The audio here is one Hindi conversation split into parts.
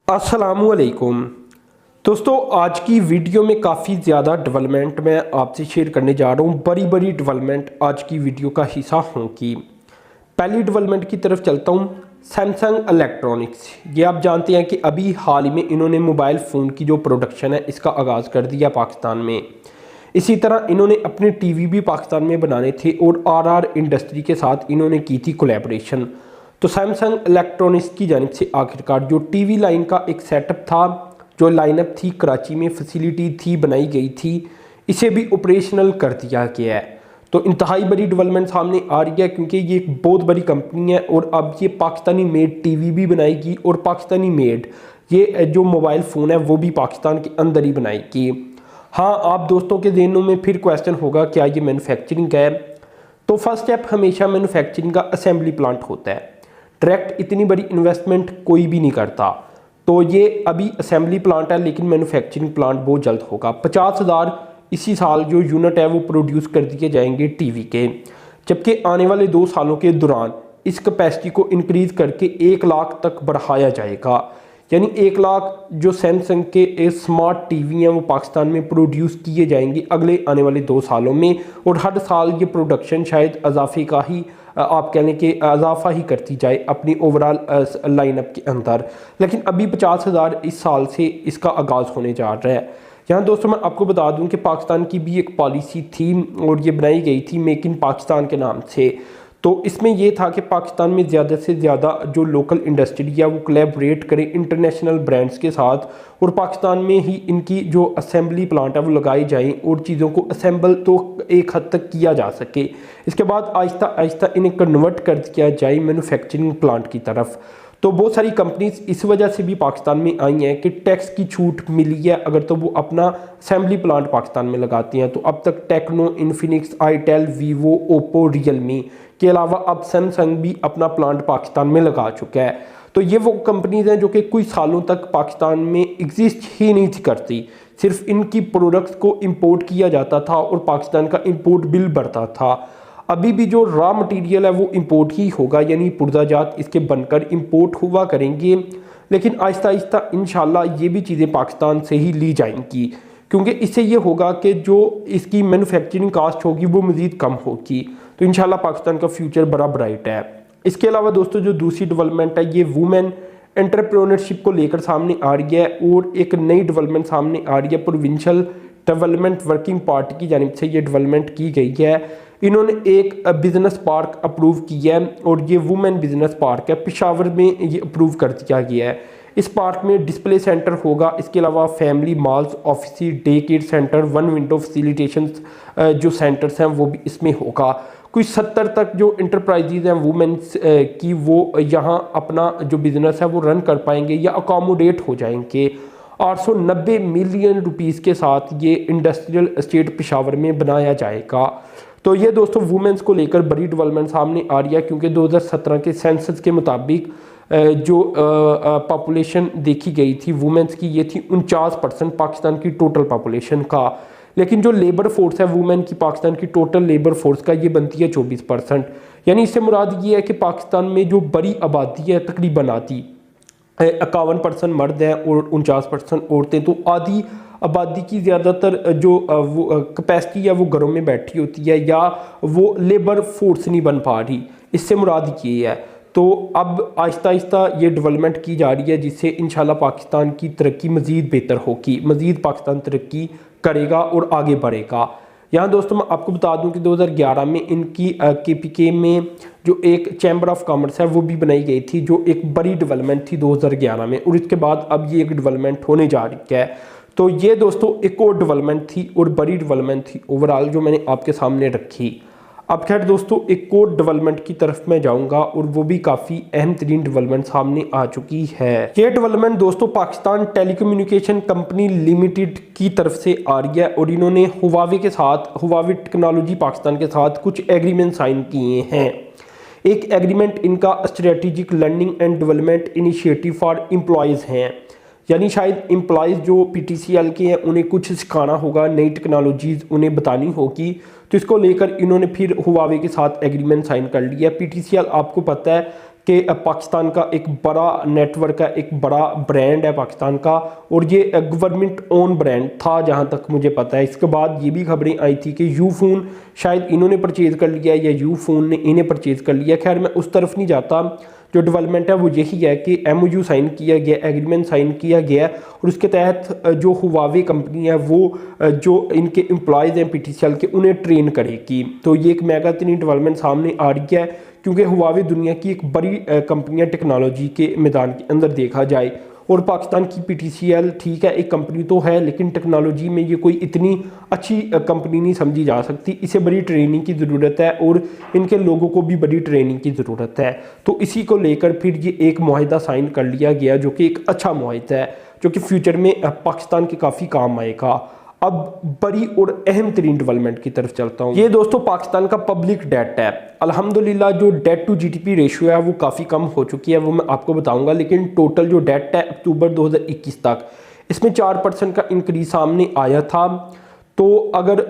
अस्सलामुअलैकुम दोस्तों, आज की वीडियो में काफ़ी ज़्यादा डेवलपमेंट मैं आपसे शेयर करने जा रहा हूँ। बड़ी बड़ी डेवलपमेंट आज की वीडियो का हिस्सा होंगी। पहली डेवलपमेंट की तरफ चलता हूँ। सैमसंग इलेक्ट्रॉनिक्स, ये आप जानते हैं कि अभी हाल ही में इन्होंने मोबाइल फ़ोन की जो प्रोडक्शन है इसका आगाज़ कर दिया पाकिस्तान में। इसी तरह इन्होंने अपने टीवी भी पाकिस्तान में बनाने थे और आर इंडस्ट्री के साथ इन्होंने की थी कोलैबोरेशन। तो सैमसंग इलेक्ट्रॉनिक्स की जानिब से आखिरकार जो टीवी लाइन का एक सेटअप था, जो लाइनअप थी, कराची में फैसिलिटी थी, बनाई गई थी, इसे भी ऑपरेशनल कर दिया गया है। तो इंतहाई बड़ी डेवलपमेंट सामने आ रही है क्योंकि ये एक बहुत बड़ी कंपनी है और अब ये पाकिस्तानी मेड टीवी भी बनाएगी और पाकिस्तानी मेड ये जो मोबाइल फ़ोन है वो भी पाकिस्तान के अंदर ही बनाएगी। हाँ, आप दोस्तों के ज़हनों में फिर क्वेश्चन होगा क्या ये मैन्युफैक्चरिंग है? तो फर्स्ट स्टेप हमेशा मैन्युफैक्चरिंग का असेंबली प्लांट होता है। डायरेक्ट इतनी बड़ी इन्वेस्टमेंट कोई भी नहीं करता। तो ये अभी असेंबली प्लांट है लेकिन मैन्युफैक्चरिंग प्लांट बहुत जल्द होगा। 50,000 इसी साल जो यूनिट है वो प्रोड्यूस कर दिए जाएंगे टीवी के, जबकि आने वाले 2 सालों के दौरान इस कैपेसिटी को इंक्रीज़ करके 1 लाख तक बढ़ाया जाएगा। यानी 1 लाख जो सैमसंग के स्मार्ट टीवी हैं वो पाकिस्तान में प्रोड्यूस किए जाएंगे अगले आने वाले 2 सालों में। और हर साल ये प्रोडक्शन शायद इजाफे का ही आप कह लें कि इजाफा ही करती जाए अपनी ओवरऑल लाइनअप के अंदर। लेकिन अभी 50,000 इस साल से इसका आगाज़ होने जा रहा है। यहाँ दोस्तों मैं आपको बता दूं कि पाकिस्तान की भी एक पॉलिसी थी और ये बनाई गई थी मेक इन पाकिस्तान के नाम से। तो इसमें यह था कि पाकिस्तान में ज़्यादा से ज़्यादा जो लोकल इंडस्ट्री है वो कोलैबोरेट करे इंटरनेशनल ब्रांड्स के साथ और पाकिस्तान में ही इनकी जो असेंबली प्लांट है वो लगाए जाएं और चीज़ों को असेंबल तो एक हद तक किया जा सके। इसके बाद आहिस्ता आहिस्ता इन्हें कन्वर्ट कर दिया जाए मैन्युफैक्चरिंग प्लांट की तरफ। तो बहुत सारी कंपनीज इस वजह से भी पाकिस्तान में आई हैं कि टैक्स की छूट मिली है अगर तो वो अपना असेंबली प्लांट पाकिस्तान में लगाती हैं। तो अब तक Tecno, Infinix, itel, vivo, OPPO, realme के अलावा अब सैमसंग भी अपना प्लांट पाकिस्तान में लगा चुका है। तो ये वो कंपनीज हैं जो कि कुछ सालों तक पाकिस्तान में एग्जिस्ट ही नहीं थी करती। सिर्फ इनकी प्रोडक्ट्स को इंपोर्ट किया जाता था और पाकिस्तान का इंपोर्ट बिल बढ़ता था। अभी भी जो रॉ मटेरियल है वो इंपोर्ट ही होगा, यानी पुर्जाजात इसके बनकर इंपोर्ट हुआ करेंगे। लेकिन आहिस्ता आहिस्ता इंशाल्लाह ये भी चीज़ें पाकिस्तान से ही ली जाएंगी क्योंकि इससे ये होगा कि जो इसकी मैन्युफैक्चरिंग कास्ट होगी वो मज़ीद कम होगी। तो इंशाल्लाह पाकिस्तान का फ्यूचर बड़ा ब्राइट है। इसके अलावा दोस्तों जो दूसरी डेवलपमेंट है ये वुमेन एंटरप्रेन्योरशिप को लेकर सामने आ रही है और एक नई डेवलपमेंट सामने आ रही है। प्रोविंशियल डेवलपमेंट वर्किंग पार्टी की जानिब से ये डेवलपमेंट की गई है। इन्होंने एक बिजनेस पार्क अप्रूव किया है और ये वुमेन बिजनेस पार्क है, पेशावर में ये अप्रूव कर दिया गया है। इस पार्क में डिस्प्ले सेंटर होगा, इसके अलावा family malls, office, day care centre, one window facilitation जो सेंटर्स हैं वो भी इसमें होगा। कुछ 70 तक जो इंटरप्राइजेज हैं वुमेन्स की वो यहाँ अपना जो बिजनेस है वो रन कर पाएंगे या अकोमोडेट हो जाएंगे। 890 मिलियन रुपीस के साथ ये इंडस्ट्रियल एस्टेट पेशावर में बनाया जाएगा। तो ये दोस्तों वुमेन्स को लेकर बड़ी डेवलपमेंट सामने आ रही है क्योंकि 2017 के सेंसस के मुताबिक जो पॉपुलेशन देखी गई थी वुमेन्स की ये थी 49% पाकिस्तान की टोटल पॉपुलेशन का। लेकिन जो लेबर फोर्स है वुमेन की पाकिस्तान की टोटल लेबर फोर्स का ये बनती है 24%। यानी इससे मुराद ये है कि पाकिस्तान में जो बड़ी आबादी है तकरीबन आधी 51% मर्द हैं और 49% औरतें। तो आधी आबादी की ज़्यादातर जो वो कैपेसिटी है वो घरों में बैठी होती है या वो लेबर फोर्स नहीं बन पा रही। इससे मुराद ये है। तो अब आहिस्ता आहिस्ता ये डेवलपमेंट की जा रही है जिससे इंशाल्लाह पाकिस्तान की तरक्की मज़ीद बेहतर होगी, मज़ीद पाकिस्तान तरक्की करेगा और आगे बढ़ेगा। यहाँ दोस्तों मैं आपको बता दूं कि 2011 में इनकी KPK में जो एक चैम्बर ऑफ कॉमर्स है वो भी बनाई गई थी जो एक बड़ी डेवलपमेंट थी 2011 में और इसके बाद अब ये एक डेवलपमेंट होने जा रही है। तो ये दोस्तों एक और डेवलपमेंट थी और बड़ी डेवलपमेंट थी ओवरऑल जो मैंने आपके सामने रखी। अब खैर दोस्तों एक और डेवलपमेंट की तरफ मैं जाऊंगा और वो भी काफ़ी अहम तरीन डेवलपमेंट सामने आ चुकी है। ये डेवलपमेंट दोस्तों पाकिस्तान टेलीकम्युनिकेशन कंपनी लिमिटेड की तरफ से आ रही है और इन्होंने हुवावे के साथ, हुवावे टेक्नोलॉजी पाकिस्तान के साथ कुछ एग्रीमेंट साइन किए हैं। एक एग्रीमेंट इनका strategic learning and development initiative for employees हैं, यानी शायद एम्प्लॉयज़ जो PTCL के हैं उन्हें कुछ सिखाना होगा, नई टेक्नोलॉजीज़ उन्हें बतानी होगी। तो इसको लेकर इन्होंने फिर हुवावे के साथ एग्रीमेंट साइन कर लिया। PTCL आपको पता है कि पाकिस्तान का एक बड़ा नेटवर्क है, एक बड़ा ब्रांड है पाकिस्तान का, और ये गवर्नमेंट ओन ब्रांड था जहाँ तक मुझे पता है। इसके बाद ये भी खबरें आई थी कि यूफोन शायद इन्होंने परचेज़ कर लिया या यूफोन ने इन्हें परचेज़ कर लिया। खैर मैं उस तरफ नहीं जाता, जो डेवलपमेंट है वो यही है कि MOU साइन किया गया, एग्रीमेंट साइन किया गया, और उसके तहत जो हुवावे कंपनी है वो जो इनके एम्प्लॉयज़ हैं PTCL के उन्हें ट्रेन करेगी। तो ये एक मेगा तरीन डेवलपमेंट सामने आ रही है, क्योंकि हुवावे दुनिया की एक बड़ी कंपनी है टेक्नोलॉजी के मैदान के अंदर देखा जाए, और पाकिस्तान की PTCL ठीक है एक कंपनी तो है, लेकिन टेक्नोलॉजी में ये कोई इतनी अच्छी कंपनी नहीं समझी जा सकती। इसे बड़ी ट्रेनिंग की ज़रूरत है और इनके लोगों को भी बड़ी ट्रेनिंग की ज़रूरत है। तो इसी को लेकर फिर ये एक मुआहिदा साइन कर लिया गया, जो कि एक अच्छा मुआहिदा है, जो कि फ्यूचर में पाकिस्तान के काफ़ी काम आएगा। अब बड़ी और अहम तरीन डेवलपमेंट की तरफ चलता हूँ। ये दोस्तों पाकिस्तान का पब्लिक डेट है। अल्हम्दुलिल्लाह जो डेट टू GDP रेशियो है वो काफ़ी कम हो चुकी है, वो मैं आपको बताऊंगा। लेकिन टोटल जो डेट है अक्टूबर 2021 तक, इसमें 4% का इंक्रीज सामने आया था। तो अगर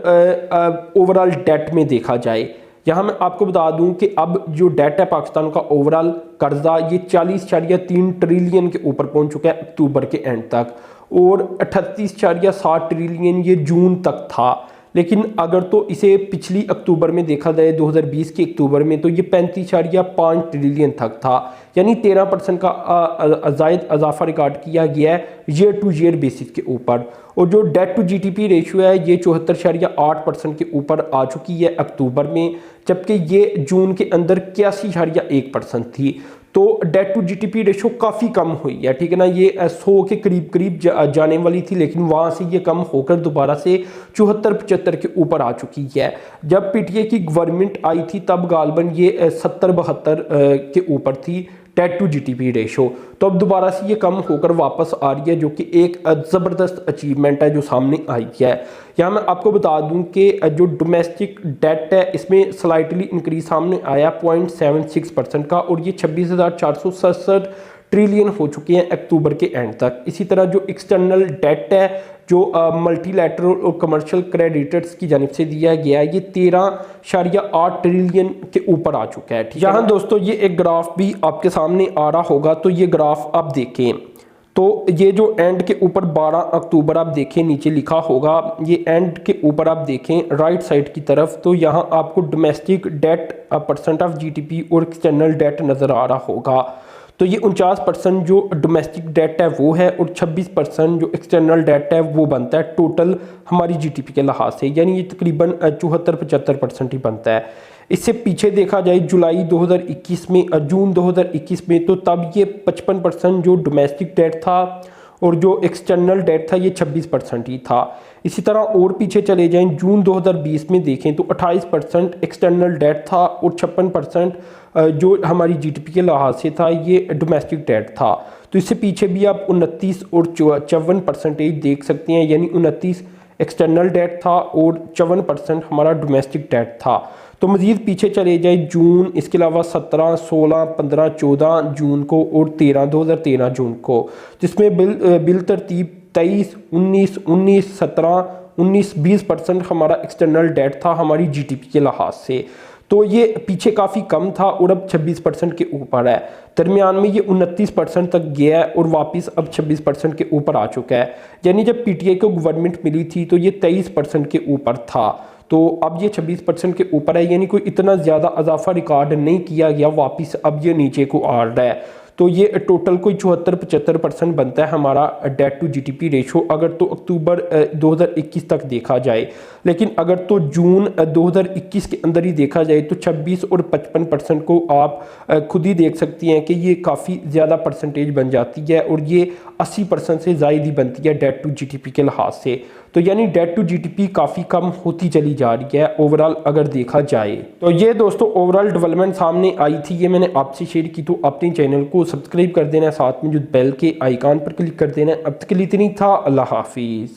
ओवरऑल डेट में देखा जाए, यहाँ मैं आपको बता दूं कि अब जो डेट है पाकिस्तान का ओवरऑल कर्जा, ये 40.3 ट्रिलियन के ऊपर पहुंच चुका है अक्टूबर के एंड तक, और 38.7 ट्रिलियन ये जून तक था। लेकिन अगर तो इसे पिछली अक्टूबर में देखा जाए 2020 के अक्टूबर में, तो ये 35.5 ट्रिलियन तक था, यानी 13% का जायद इजाफा रिकॉर्ड किया गया है ईयर टू ईयर बेसिस के ऊपर। और जो डेट टू GDP रेशियो है ये 74.8% के ऊपर आ चुकी है अक्टूबर में, जबकि ये जून के अंदर 81.1% थी। तो डेट टू GDP रेशो काफ़ी कम हुई है, ठीक है ना। ये 100 के करीब करीब जाने वाली थी, लेकिन वहाँ से ये कम होकर दोबारा से 74-75 के ऊपर आ चुकी है। जब PTI की गवर्नमेंट आई थी तब गालबन ये 70-72 के ऊपर थी डेट टू GDP रेशो। तो अब दोबारा से ये कम होकर वापस आ रही है, जो कि एक ज़बरदस्त अचीवमेंट है जो सामने आई है। यहाँ मैं आपको बता दूं कि जो डोमेस्टिक डेट है इसमें स्लाइटली इंक्रीज सामने आया 0.76% का, और ये 26,467 ट्रिलियन हो चुके हैं अक्टूबर के एंड तक। इसी तरह जो एक्सटर्नल डेट है जो मल्टीलैटरल और कमर्शियल क्रेडिटर्स की जानिब से दिया गया है, ये 13.8 ट्रिलियन के ऊपर आ चुका है। यहाँ दोस्तों ये एक ग्राफ भी आपके सामने आ रहा होगा, तो ये ग्राफ आप देखें, तो ये जो एंड के ऊपर 12 अक्टूबर आप देखें नीचे लिखा होगा, ये एंड के ऊपर आप देखें राइट साइड की तरफ, तो यहाँ आपको डोमेस्टिक डेट % ऑफ GDP और एक्सटर्नल डेट नज़र आ रहा होगा। तो ये 49% जो डोमेस्टिक डेट है वो है, और 26% जो एक्सटर्नल डेट है वो बनता है टोटल हमारी GDP के लिहाज से, यानी ये तकरीबन 74-75% ही बनता है। इससे पीछे देखा जाए जुलाई 2021 में, जून 2021 में, तो तब ये 55% जो डोमेस्टिक डेट था और जो एक्सटर्नल डेट था ये 26% ही था। इसी तरह और पीछे चले जाएं, जून 2020 में देखें तो 28% एक्सटर्नल डेट था, और 56% जो हमारी GDP के लिहाज से था ये डोमेस्टिक डेट था। तो इससे पीछे भी आप 29 और 54% देख सकते हैं, यानी 29 एक्सटर्नल डेट था और 54% हमारा डोमेस्टिक डेट था। तो मज़ीद पीछे चले जाए जून, इसके अलावा 17, 16, 15, 14 जून को और 2013 जून को, जिसमें बिल तरतीब 23, 19, 17, 19-20% हमारा एक्सटर्नल डेट था हमारी GDP के लिहाज से। तो ये पीछे काफ़ी कम था और अब 26% के ऊपर है। दरमियान में ये 29% तक गया है और वापस अब 26% के ऊपर आ चुका है। यानी जब PTI को गवर्नमेंट मिली थी तो ये 23% के ऊपर था, तो अब ये 26% के ऊपर है, यानी कोई इतना ज़्यादा इजाफा रिकॉर्ड नहीं किया गया, वापस अब ये नीचे को आ रहा है। तो ये टोटल कोई 74-75% बनता है हमारा डेट टू GDP रेशो, अगर तो अक्टूबर 2021 तक देखा जाए। लेकिन अगर तो जून 2021 के अंदर ही देखा जाए तो 26 और 55% को आप खुद ही देख सकती हैं कि ये काफ़ी ज़्यादा परसेंटेज बन जाती है, और ये 80% से ज़ायद ही बनती है डेट टू GDP के लिहाज से। तो यानी डेट टू GDP काफ़ी कम होती चली जा रही है ओवरऑल अगर देखा जाए। तो ये दोस्तों ओवरऑल डेवलपमेंट सामने आई थी, ये मैंने आपसे शेयर की। तो अपने चैनल को सब्सक्राइब कर देना, साथ में जो बेल के आइकॉन पर क्लिक कर देना। अब तक के लिए इतनी था, अल्लाह हाफिज़।